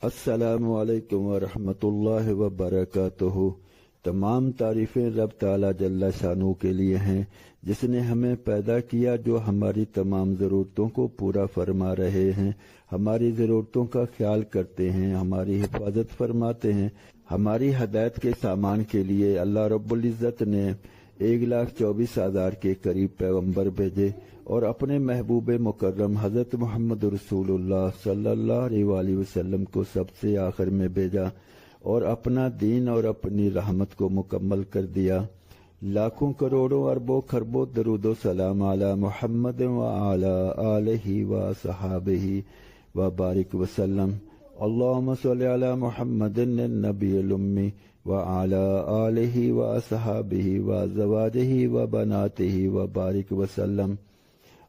السلام علیکم ورحمۃ اللہ وبرکاتہ۔ تمام تعریفیں رب تعالیٰ جل شانہ کے لیے ہیں، جس نے ہمیں پیدا کیا، جو ہماری تمام ضرورتوں کو پورا فرما رہے ہیں، ہماری ضرورتوں کا خیال کرتے ہیں، ہماری حفاظت فرماتے ہیں۔ ہماری ہدایت کے سامان کے لیے اللہ رب العزت نے 1,24,000 کے قریب پیغمبر بھیجے اور اپنے محبوب مکرم حضرت محمد رسول اللہ صلی اللہ علیہ وآلہ وسلم کو سب سے آخر میں بھیجا اور اپنا دین اور اپنی رحمت کو مکمل کر دیا۔ لاکھوں کروڑوں اربوں خربوں درود و سلام علی محمد وعلی آلہ وصحابہ وبارک وسلم۔ اللہم صلی علی محمد النبی الامی وعلی آلہ وصحابہ وازواجہ وبناتہ وبارک وسلم۔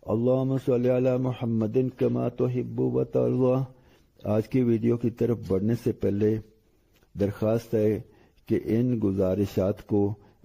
اللہم صلی علی محمد کما تحب وترضی۔ آج کی ویڈیو کی طرف بڑھنے سے پہلے درخواست ہے کہ ان گزارشات کو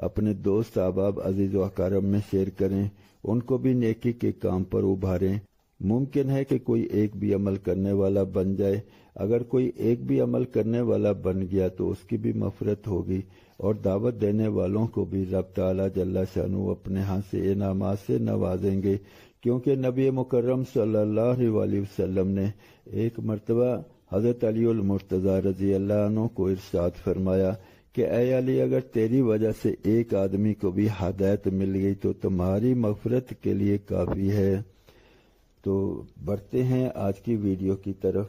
اپنے دوست احباب عزیز و اقارب میں شیئر کریں، ان کو بھی نیکی کے کام پر ابھاریں۔ ممکن ہے کہ کوئی ایک بھی عمل کرنے والا بن جائے، اگر کوئی ایک بھی عمل کرنے والا بن گیا تو اس کی بھی مغفرت ہوگی، اور دعوت دینے والوں کو بھی رب تعالیٰ جل شانہ اپنے ہاتھ سے انعامات سے نوازیں گے، کیونکہ نبی مکرم صلی اللہ علیہ وسلم نے ایک مرتبہ حضرت علی المرتضیٰ رضی اللہ عنہ کو ارشاد فرمایا کہ اے علی، اگر تیری وجہ سے ایک آدمی کو بھی ہدایت مل گئی تو تمہاری مغفرت کے لیے کافی ہے۔ تو بڑھتے ہیں آج کی ویڈیو کی طرف۔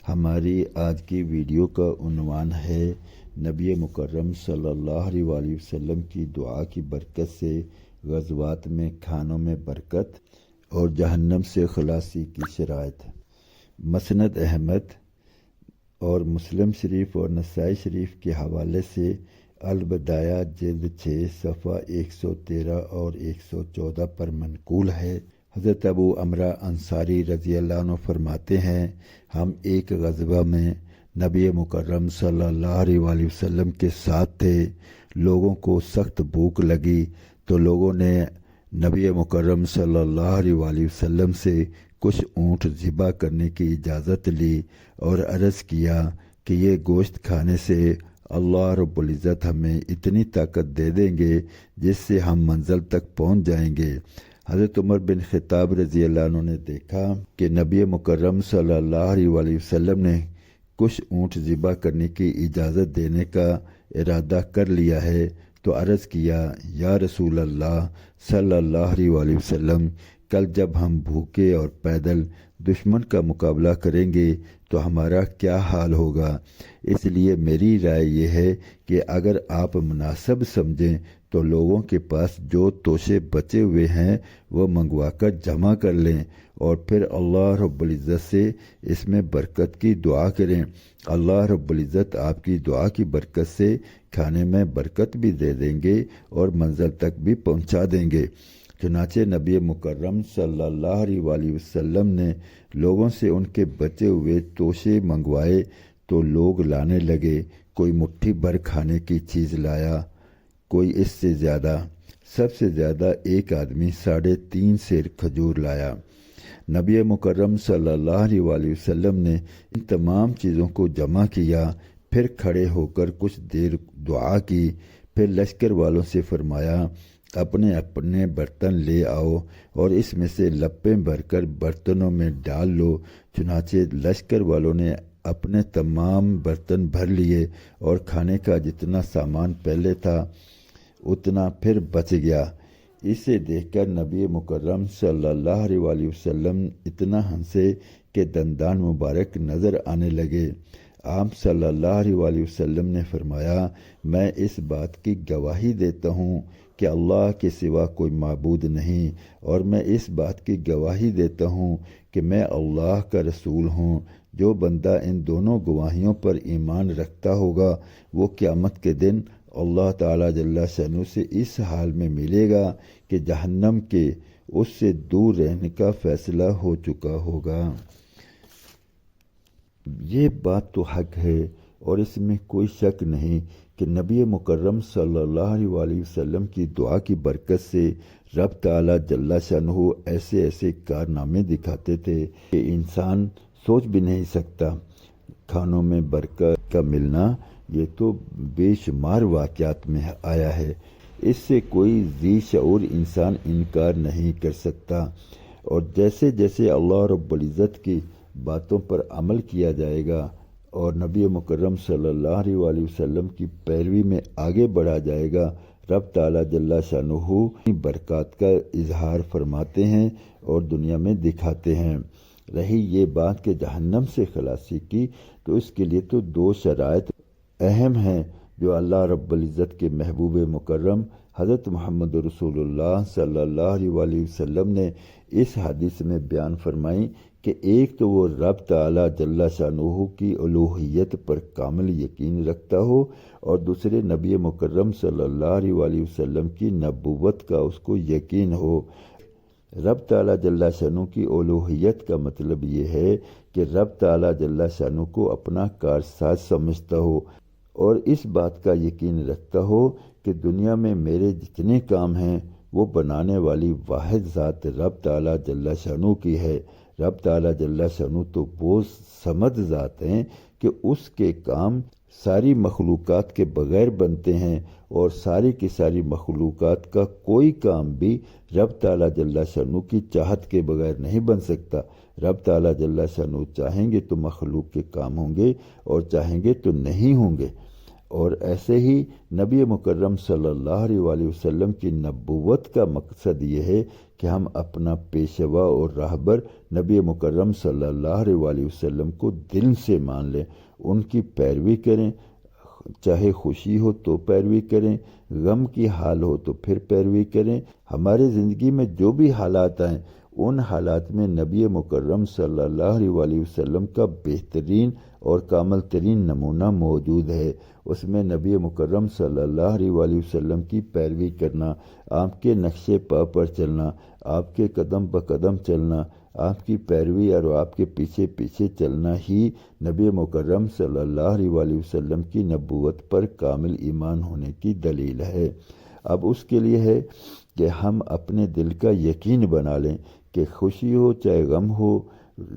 ہماری آج کی ویڈیو کا عنوان ہے نبی مکرم صلی اللہ علیہ وسلم کی دعا کی برکت سے غزوات میں کھانوں میں برکت اور جہنم سے خلاصی کی شرائط۔ مسند احمد اور مسلم شریف اور نسائی شریف کے حوالے سے البدایہ جلد 6 صفحہ 113 اور 114 پر منقول ہے۔ حضرت ابو عمرہ انصاری رضی اللہ عنہ فرماتے ہیں، ہم ایک غزوہ میں نبی مکرم صلی اللہ علیہ وسلم کے ساتھ تھے۔ لوگوں کو سخت بھوک لگی تو لوگوں نے نبی مکرم صلی اللہ علیہ وسلم سے کچھ اونٹ ذبح کرنے کی اجازت لی اور عرض کیا کہ یہ گوشت کھانے سے اللہ رب العزت ہمیں اتنی طاقت دے دیں گے جس سے ہم منزل تک پہنچ جائیں گے۔ حضرت عمر بن خطاب رضی اللہ عنہ نے دیکھا کہ نبی مکرم صلی اللہ علیہ وسلم نے کچھ اونٹ ذبح کرنے کی اجازت دینے کا ارادہ کر لیا ہے، تو عرض کیا، یا رسول اللہ صلی اللہ علیہ وسلم، کل جب ہم بھوکے اور پیدل دشمن کا مقابلہ کریں گے تو ہمارا کیا حال ہوگا؟ اس لیے میری رائے یہ ہے کہ اگر آپ مناسب سمجھیں تو لوگوں کے پاس جو توشے بچے ہوئے ہیں وہ منگوا کر جمع کر لیں اور پھر اللہ رب العزت سے اس میں برکت کی دعا کریں۔ اللہ رب العزت آپ کی دعا کی برکت سے کھانے میں برکت بھی دے دیں گے اور منزل تک بھی پہنچا دیں گے۔ چنانچہ نبی مکرم صلی اللہ علیہ وسلم نے لوگوں سے ان کے بچے ہوئے توشے منگوائے تو لوگ لانے لگے، کوئی مٹھی بھر کھانے کی چیز لایا، کوئی اس سے زیادہ، سب سے زیادہ ایک آدمی 3.5 سیر کھجور لایا۔ نبی مکرم صلی اللہ علیہ وسلم نے ان تمام چیزوں کو جمع کیا، پھر کھڑے ہو کر کچھ دیر دعا کی، پھر لشکر والوں سے فرمایا، اپنے اپنے برتن لے آؤ اور اس میں سے لپیں بھر کر برتنوں میں ڈال لو۔ چنانچہ لشکر والوں نے اپنے تمام برتن بھر لیے اور کھانے کا جتنا سامان پہلے تھا اتنا پھر بچ گیا۔ اسے دیکھ کر نبی مکرم صلی اللہ علیہ وسلم اتنا ہنسے کہ دندان مبارک نظر آنے لگے۔ آپ صلی اللہ علیہ وسلم نے فرمایا، میں اس بات کی گواہی دیتا ہوں کہ اللہ کے سوا کوئی معبود نہیں، اور میں اس بات کی گواہی دیتا ہوں کہ میں اللہ کا رسول ہوں۔ جو بندہ ان دونوں گواہیوں پر ایمان رکھتا ہوگا وہ قیامت کے دن اللہ تعالیٰ جل شانہ سے اس حال میں ملے گا کہ جہنم کے اس سے دور رہنے کا فیصلہ ہو چکا ہوگا۔ یہ بات تو حق ہے اور اس میں کوئی شک نہیں کہ نبی مکرم صلی اللہ علیہ وسلم کی دعا کی برکت سے رب تعالیٰ جل شانہ ایسے ایسے کارنامے دکھاتے تھے کہ انسان سوچ بھی نہیں سکتا۔ کھانوں میں برکت کا ملنا یہ تو بے شمار واقعات میں آیا ہے، اس سے کوئی ذی شعور انسان انکار نہیں کر سکتا۔ اور جیسے جیسے اللہ رب العزت کی باتوں پر عمل کیا جائے گا اور نبی مکرم صلی اللہ علیہ وسلم کی پیروی میں آگے بڑھا جائے گا، رب تعالیٰ جل شانہ برکات کا اظہار فرماتے ہیں اور دنیا میں دکھاتے ہیں۔ رہی یہ بات کہ جہنم سے خلاصی کی، تو اس کے لیے تو دو شرائط اہم ہیں جو اللہ رب العزت کے محبوب مکرم حضرت محمد رسول اللہ صلی اللہ علیہ وسلم نے اس حدیث میں بیان فرمائی کہ ایک تو وہ رب تعالیٰ جل شانہ کی الوہیت پر کامل یقین رکھتا ہو، اور دوسرے نبی مکرم صلی اللہ علیہ وسلم کی نبوت کا اس کو یقین ہو۔ رب تعالیٰ جل شانہ کی الوہیت کا مطلب یہ ہے کہ رب تعالیٰ جل شانہ کو اپنا کارساز سمجھتا ہو اور اس بات کا یقین رکھتا ہو کہ دنیا میں میرے جتنے کام ہیں وہ بنانے والی واحد ذات رب تعالیٰ جل شانہ کی ہے۔ رب تعالیٰ جل شانہ تو وہ صمد ذات ہیں کہ اس کے کام ساری مخلوقات کے بغیر بنتے ہیں، اور ساری کی ساری مخلوقات کا کوئی کام بھی رب تعالیٰ جل شانہ کی چاہت کے بغیر نہیں بن سکتا۔ رب تعالیٰ جل شانہ چاہیں گے تو مخلوق کے کام ہوں گے اور چاہیں گے تو نہیں ہوں گے۔ اور ایسے ہی نبی مکرم صلی اللہ علیہ وسلم کی نبوت کا مقصد یہ ہے کہ ہم اپنا پیشوا اور راہبر نبی مکرم صلی اللہ علیہ وسلم کو دل سے مان لیں، ان کی پیروی کریں، چاہے خوشی ہو تو پیروی کریں، غم کی حال ہو تو پھر پیروی کریں۔ ہمارے زندگی میں جو بھی حالات آئیں ان حالات میں نبی مکرم صلی اللہ علیہ وسلم کا بہترین اور کامل ترین نمونہ موجود ہے۔ اس میں نبی مکرم صلی اللہ علیہ وسلم کی پیروی کرنا، آپ کے نقش پا پر چلنا، آپ کے قدم بقدم چلنا، آپ کی پیروی اور آپ کے پیچھے پیچھے چلنا ہی نبی مکرم صلی اللہ علیہ وسلم کی نبوت پر کامل ایمان ہونے کی دلیل ہے۔ اب اس کے لیے ہے کہ ہم اپنے دل کا یقین بنا لیں کہ خوشی ہو چاہے غم ہو،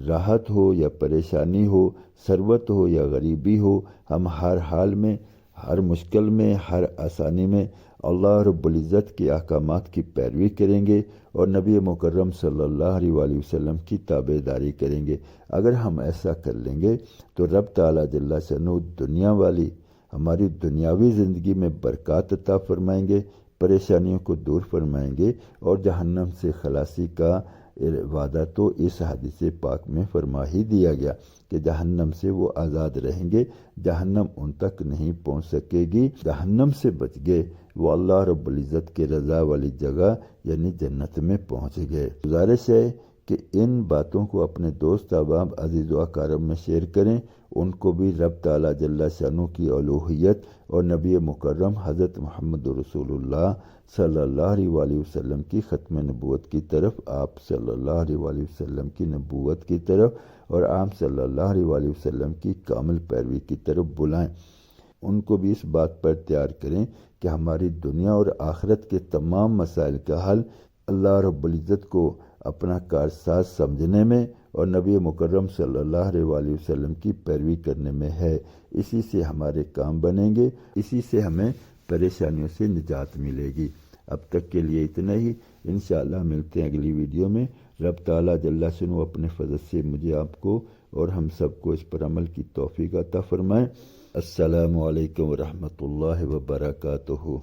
راحت ہو یا پریشانی ہو، ثروت ہو یا غریبی ہو، ہم ہر حال میں، ہر مشکل میں، ہر آسانی میں اللہ رب العزت کے احکامات کی پیروی کریں گے اور نبی مکرم صلی اللہ علیہ وسلم کی تابع داری کریں گے۔ اگر ہم ایسا کر لیں گے تو رب تعالیٰ جل شانہ دنیا والی ہماری دنیاوی زندگی میں برکات عطا فرمائیں گے، پریشانیوں کو دور فرمائیں گے، اور جہنم سے خلاصی کا وعدہ تو اس حدیث پاک میں فرما ہی دیا گیا کہ جہنم سے وہ آزاد رہیں گے، جہنم ان تک نہیں پہنچ سکے گی۔ جہنم سے بچ گئے وہ اللہ رب العزت کے رضا والی جگہ یعنی جنت میں پہنچ گئے۔ گزارش ہے کہ ان باتوں کو اپنے دوست احباب عزیز و اقارب میں شیئر کریں، ان کو بھی رب تعالیٰ جل شانہ کی الوہیت اور نبی مکرم حضرت محمد رسول اللہ صلی اللہ علیہ وسلم کی ختم نبوت کی طرف، آپ صلی اللہ علیہ وسلم کی نبوت کی طرف اور آپ صلی اللہ علیہ وسلم کی کامل پیروی کی طرف بلائیں۔ ان کو بھی اس بات پر تیار کریں کہ ہماری دنیا اور آخرت کے تمام مسائل کا حل اللہ رب العزت کو اپنا کارساز سمجھنے میں اور نبی مکرم صلی اللہ علیہ وسلم کی پیروی کرنے میں ہے۔ اسی سے ہمارے کام بنیں گے، اسی سے ہمیں پریشانیوں سے نجات ملے گی۔ اب تک کے لیے اتنا ہی، انشاءاللہ ملتے ہیں اگلی ویڈیو میں۔ رب تعالیٰ جل شانہ اپنے فضل سے مجھے، آپ کو اور ہم سب کو اس پر عمل کی توفیق عطا فرمائے۔ السلام علیکم ورحمۃ اللہ وبرکاتہ۔